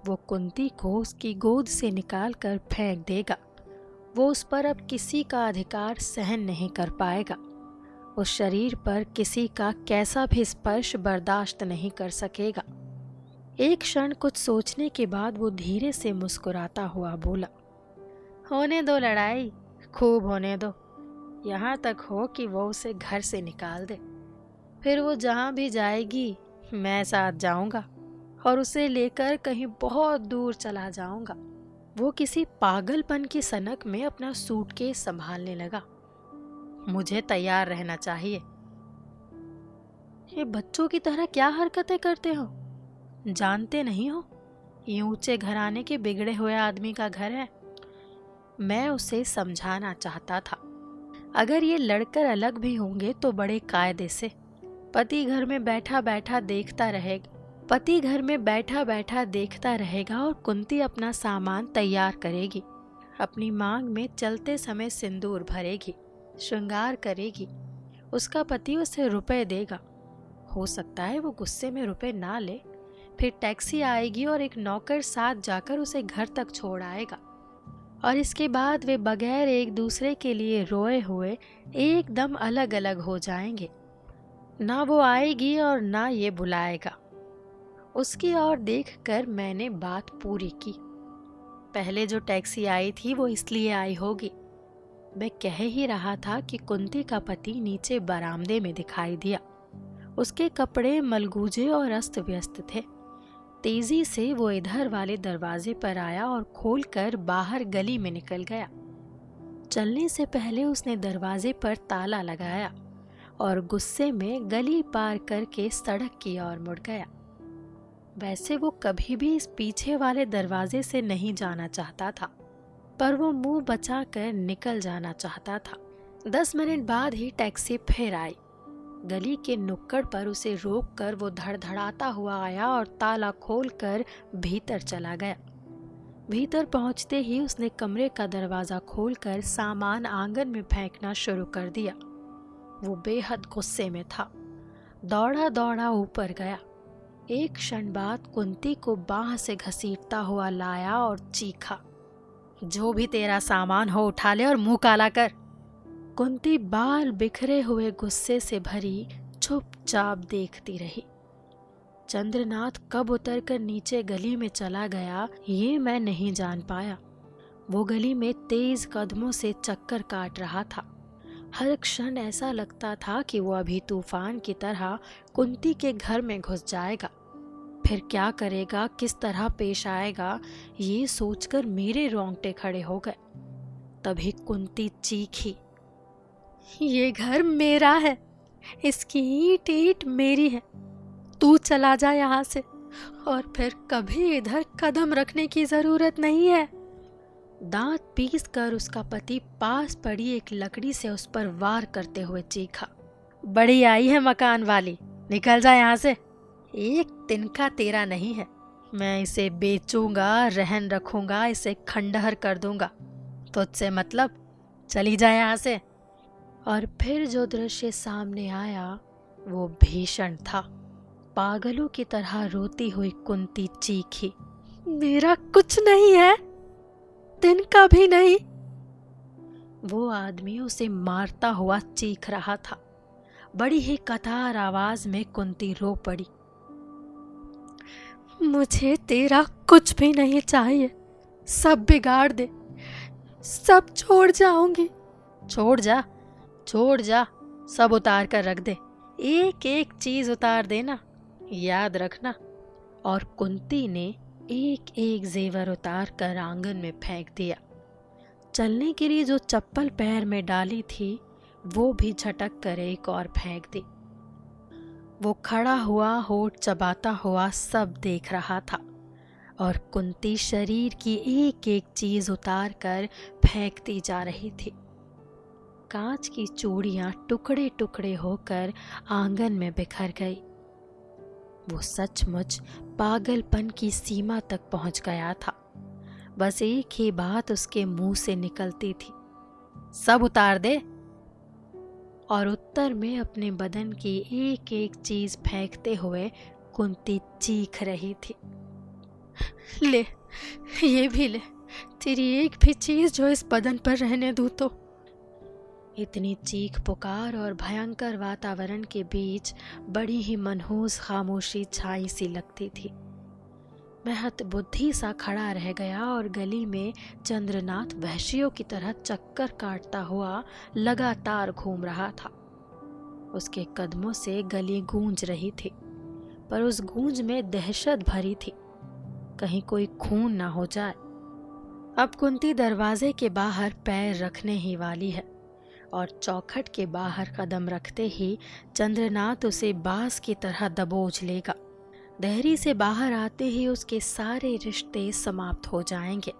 S1: वो कुंती को उसकी गोद से निकाल कर फेंक देगा। वो उस पर अब किसी का अधिकार सहन नहीं कर पाएगा। उस शरीर पर किसी का कैसा भी स्पर्श बर्दाश्त नहीं कर सकेगा। एक क्षण कुछ सोचने के बाद वो धीरे से मुस्कुराता हुआ बोला, होने दो लड़ाई, खूब होने दो। यहाँ तक हो कि वो उसे घर से निकाल दे। फिर वो जहाँ भी जाएगी मैं साथ जाऊंगा और उसे लेकर कहीं बहुत दूर चला जाऊंगा। वो किसी पागलपन की सनक में अपना सूटकेस संभालने लगा। मुझे तैयार रहना चाहिए। ये बच्चों की तरह क्या हरकतें करते हो? जानते नहीं हो ये ऊंचे घराने के बिगड़े हुए आदमी का घर है। मैं उसे समझाना चाहता था, अगर ये लड़कर अलग भी होंगे तो बड़े कायदे से। पति घर में बैठा बैठा देखता रहेगा और कुंती अपना सामान तैयार करेगी, अपनी मांग में चलते समय सिंदूर भरेगी, श्रृंगार करेगी। उसका पति उसे रुपए देगा। हो सकता है वो गुस्से में रुपए ना ले। फिर टैक्सी आएगी और एक नौकर साथ जाकर उसे घर तक छोड़ आएगा और इसके बाद वे बगैर एक दूसरे के लिए रोए हुए एकदम अलग अलग हो जाएंगे। ना वो आएगी और ना ये बुलाएगा। उसकी ओर देखकर मैंने बात पूरी की। पहले जो टैक्सी आई थी वो इसलिए आई होगी। मैं कह ही रहा था कि कुंती का पति नीचे बरामदे में दिखाई दिया। उसके कपड़े मलगूजे और अस्त व्यस्त थे। तेजी से वो इधर वाले दरवाजे पर आया और खोलकर बाहर गली में निकल गया। चलने से पहले उसने दरवाजे पर ताला लगाया और गुस्से में गली पार करके सड़क की ओर मुड़ गया। वैसे वो कभी भी इस पीछे वाले दरवाजे से नहीं जाना चाहता था, पर वो मुंह बचाकर निकल जाना चाहता था। 10 मिनट बाद ही टैक्सी फिर आई। गली के नुक्कड़ पर उसे रोककर वो धड़धड़ाता हुआ आया और ताला खोलकर भीतर चला गया। भीतर पहुंचते ही उसने कमरे का दरवाजा खोलकर सामान आंगन में फेंकना शुरू कर दिया। वो बेहद गुस्से में था। दौड़ा दौड़ा ऊपर गया। एक क्षण बाद कुंती को बाह से घसीटता हुआ लाया और चीखा, जो भी तेरा सामान हो उठा ले और मुंह काला कर। कुंती बाल बिखरे हुए गुस्से से भरी चुपचाप देखती रही। चंद्रनाथ कब उतरकर नीचे गली में चला गया ये मैं नहीं जान पाया। वो गली में तेज कदमों से चक्कर काट रहा था। हर क्षण ऐसा लगता था कि वो अभी तूफान की तरह कुंती के घर में घुस जाएगा। फिर क्या करेगा, किस तरह पेश आएगा, ये सोचकर मेरे रोंगटे खड़े हो गए। तभी कुंती चीखी, ये घर मेरा है, इसकी ईंट ईंट मेरी है। तू चला जा यहाँ से और फिर कभी इधर कदम रखने की जरूरत नहीं है। दांत पीस कर उसका पति पास पड़ी एक लकड़ी से उस पर वार करते हुए चीखा, बड़ी आई है मकान वाली, निकल जा यहाँ से। एक तिनका तेरा नहीं है। मैं इसे बेचूंगा, रहन रखूंगा, इसे खंडहर कर दूंगा। तुझसे मतलब, चली जा यहाँ से। और फिर जो दृश्य सामने आया वो भीषण था। पागलों की तरह रोती हुई कुंती चीखी, मेरा कुछ नहीं है, तिनका भी नहीं। वो आदमी उसे मारता हुआ चीख रहा था। बड़ी ही कतार आवाज में कुंती रो पड़ी, मुझे तेरा कुछ भी नहीं चाहिए, सब बिगाड़ दे, सब छोड़ जाऊंगी। छोड़ जा, सब उतार कर रख दे, एक एक चीज उतार देना, याद रखना। और कुंती ने एक एक जेवर उतार कर आंगन में फेंक दिया। चलने के लिए जो चप्पल पैर में डाली थी वो भी झटक कर एक और फेंक दी। वो खड़ा हुआ होठ चबाता हुआ सब देख रहा था और कुंती शरीर की एक एक चीज उतार कर फेंकती जा रही थी। कांच की चूड़ियां टुकड़े टुकड़े होकर आंगन में बिखर गई। वो सचमुच पागलपन की सीमा तक पहुंच गया था। बस एक ही बात उसके मुंह से निकलती थी, सब उतार दे। और उत्तर में अपने बदन की एक एक चीज फेंकते हुए कुंती चीख रही थी। ले, ये भी ले, तेरी एक भी चीज जो इस बदन पर रहने दूं तो। इतनी चीख पुकार और भयंकर वातावरण के बीच बड़ी ही मनहूस खामोशी छाई सी लगती थी। मैं हतबुद्धि सा खड़ा रह गया और गली में चंद्रनाथ वहशियों की तरह चक्कर काटता हुआ लगातार घूम रहा था। उसके कदमों से गली गूंज रही थी, पर उस गूंज में दहशत भरी थी, कहीं कोई खून ना हो जाए। अब कुंती दरवाजे के बाहर पैर रखने ही वाली है और चौखट के बाहर कदम रखते ही चंद्रनाथ उसे बांस की तरह दबोच लेगा। देहरी से बाहर आते ही उसके सारे रिश्ते समाप्त हो जाएंगे।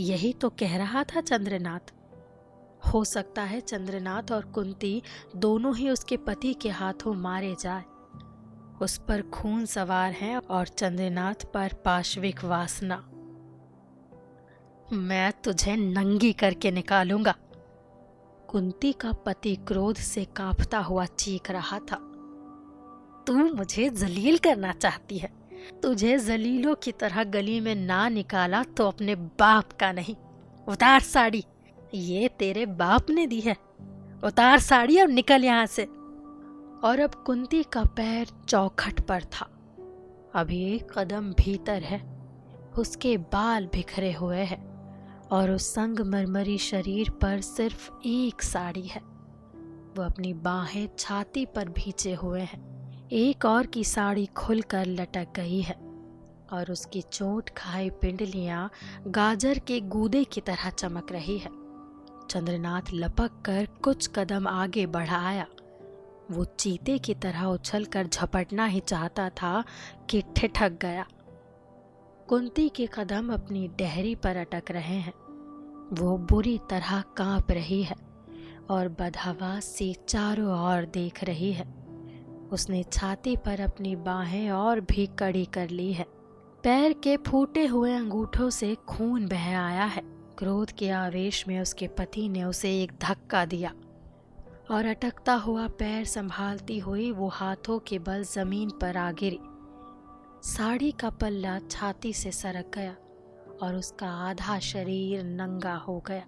S1: यही तो कह रहा था चंद्रनाथ। हो सकता है चंद्रनाथ और कुंती दोनों ही उसके पति के हाथों मारे जाए। उस पर खून सवार है और चंद्रनाथ पर पाशविक वासना। मैं तुझे नंगी करके निकालूंगा, कुंती का पति क्रोध से कांपता हुआ चीख रहा था। तू मुझे जलील करना चाहती है? तुझे जलीलों की तरह गली में ना निकाला तो अपने बाप का नहीं। उतार साड़ी, ये तेरे बाप ने दी है। उतार साड़ी और निकल यहाँ से। और अब कुंती का पैर चौखट पर था। अभी एक कदम भीतर है, उसके बाल बिखरे हुए हैं और उस संगमरमरी शरीर पर सिर्फ एक साड़ी है। वो अपनी बाहें छाती पर भींचे हुए हैं। एक और की साड़ी खुलकर लटक गई है और उसकी चोट खाई पिंडलियां गाजर के गूदे की तरह चमक रही है। चंद्रनाथ लपक कर कुछ कदम आगे बढ़ाया। वो चीते की तरह उछलकर झपटना ही चाहता था कि ठिठक गया। कुंती के कदम अपनी डेहरी पर अटक रहे हैं। वो बुरी तरह कांप रही है और बदहवास सी चारों ओर देख रही है। उसने छाती पर अपनी बाहें और भी कड़ी कर ली है। पैर के फूटे हुए अंगूठों से खून बह आया है। क्रोध के आवेश में उसके पति ने उसे एक धक्का दिया और अटकता हुआ पैर संभालती हुई वो हाथों के बल जमीन पर आ गिरी। साड़ी का पल्ला छाती से सरक गया और उसका आधा शरीर नंगा हो गया।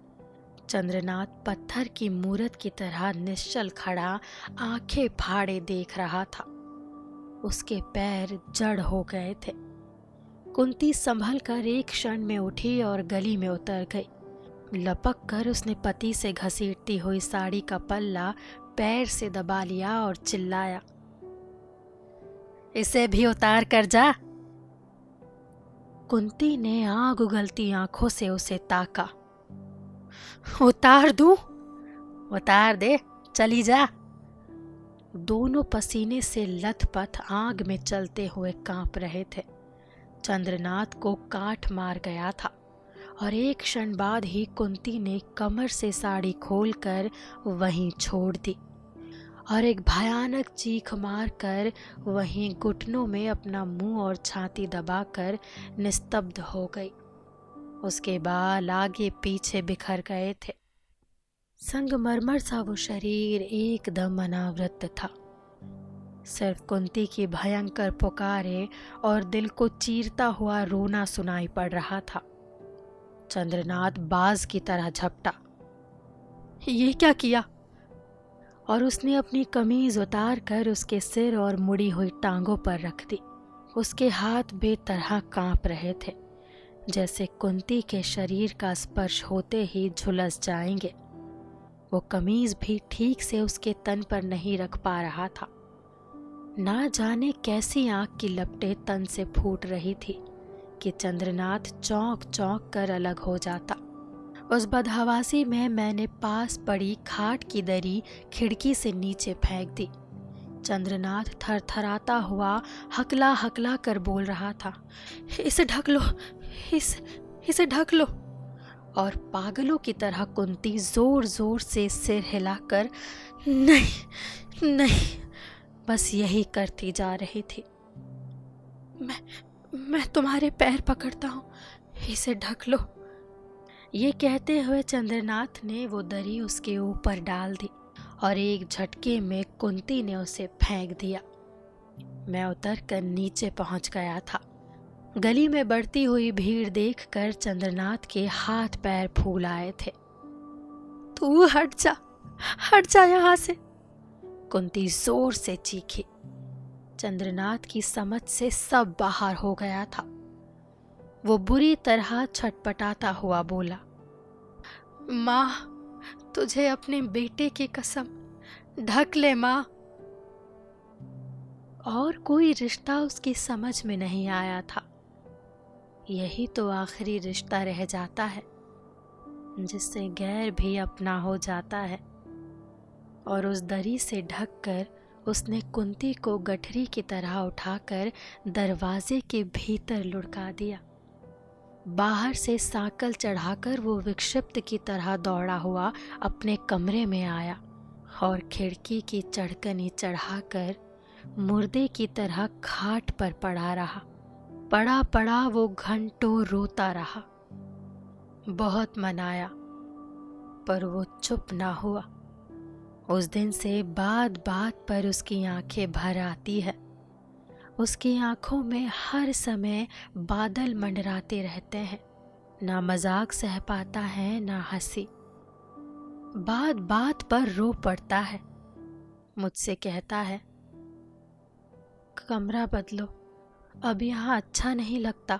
S1: चंद्रनाथ पत्थर की मूरत की तरह निश्चल खड़ा आंखें फाड़े देख रहा था। उसके पैर जड़ हो गए थे। कुंती संभल कर एक क्षण में उठी और गली में उतर गई। लपक कर उसने पति से घसीटती हुई साड़ी का पल्ला पैर से दबा लिया और चिल्लाया, इसे भी उतार कर जा। कुंती ने आग उगलती आंखों से उसे ताका। उतार दूं? उतार दे, चली जा। दोनों पसीने से लथपथ आग में चलते हुए कांप रहे थे। चंद्रनाथ को काठ मार गया था और एक क्षण बाद ही कुंती ने कमर से साड़ी खोलकर वहीं छोड़ दी और एक भयानक चीख मारकर वहीं घुटनों में अपना मुंह और छाती दबाकर निस्तब्ध हो गई। उसके बाल आगे पीछे बिखर गए थे। संगमरमर सा वो शरीर एकदम अनावृत था। सिर्फ कुंती की भयंकर पुकारे और दिल को चीरता हुआ रोना सुनाई पड़ रहा था। चंद्रनाथ बाज की तरह झपटा। ये क्या किया? और उसने अपनी कमीज उतार कर उसके सिर और मुड़ी हुई टांगों पर रख दी। उसके हाथ बेतरह कांप रहे थे, जैसे कुंती के शरीर का स्पर्श होते ही झुलस जाएंगे। वो कमीज भी ठीक से उसके तन पर नहीं रख पा रहा था। ना जाने कैसी आंख की लपटें तन से फूट रही थी कि चंद्रनाथ चौंक चौंक कर अलग हो जाता। उस बदहवासी में मैंने पास पड़ी खाट की दरी खिड़की से नीचे फेंक दी। चंद्रनाथ थरथराता हुआ हकला हकला कर बोल रहा था, इसे ढक लो, इसे ढक लो। और पागलों की तरह कुंती जोर जोर से सिर हिलाकर नहीं नहीं बस यही करती जा रही थी। मैं तुम्हारे पैर पकड़ता हूँ, इसे ढक लो। ये कहते हुए चंद्रनाथ ने वो दरी उसके ऊपर डाल दी और एक झटके में कुंती ने उसे फेंक दिया। मैं उतरकर नीचे पहुंच गया था। गली में बढ़ती हुई भीड़ देखकर चंद्रनाथ के हाथ पैर फूल आए थे। तू हट जा यहाँ से, कुंती जोर से चीखी। चंद्रनाथ की समझ से सब बाहर हो गया था। वो बुरी तरह छटपटाता हुआ बोला, माँ, तुझे अपने बेटे की कसम, ढक ले माँ। और कोई रिश्ता उसकी समझ में नहीं आया था। यही तो आखिरी रिश्ता रह जाता है जिससे गैर भी अपना हो जाता है। और उस दरी से ढककर उसने कुंती को गठरी की तरह उठाकर दरवाजे के भीतर लुढ़का दिया। बाहर से सांकल चढ़ाकर वो विक्षिप्त की तरह दौड़ा हुआ अपने कमरे में आया और खिड़की की चढ़कनी चढ़ाकर मुर्दे की तरह खाट पर पड़ा रहा। पड़ा पड़ा वो घंटों रोता रहा। बहुत मनाया पर वो चुप ना हुआ। उस दिन से बात बात पर उसकी आंखें भर आती है। उसकी आंखों में हर समय बादल मंडराते रहते हैं। ना मजाक सह पाता है ना हंसी। बात बात पर रो पड़ता है। मुझसे कहता है, कमरा बदलो, अब यहाँ अच्छा नहीं लगता।